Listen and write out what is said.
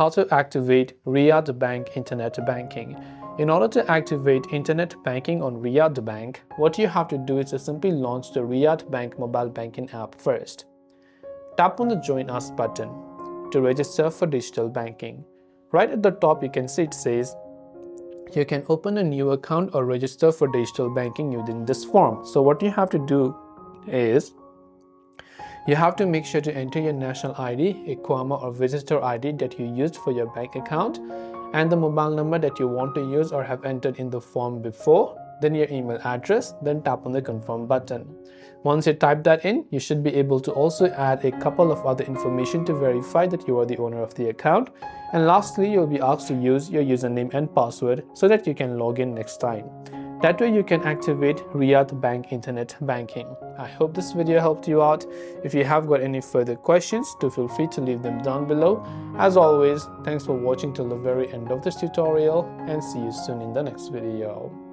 how to activate Riyad Bank Internet Banking. In order to activate Internet Banking on Riyad Bank, what you have to do is to simply launch the Riyad Bank mobile banking app first. Tap on the Join Us button to register for digital banking. Right at the top you can see it says you can open a new account or register for digital banking using this form. So what you have to do is you have to make sure to enter your national ID, IQAMA or visitor ID that you used for your bank account, and the mobile number that you want to use or have entered in the form before, then your email address, then tap on the confirm button. Once you type that in, you should be able to also add a couple of other information to verify that you are the owner of the account. And lastly, you'll be asked to use your username and password so that you can log in next time. That way you can activate Riyad Bank Internet Banking. I hope this video helped you out. If you have got any further questions, do feel free to leave them down below. As always, thanks for watching till the very end of this tutorial and see you soon in the next video.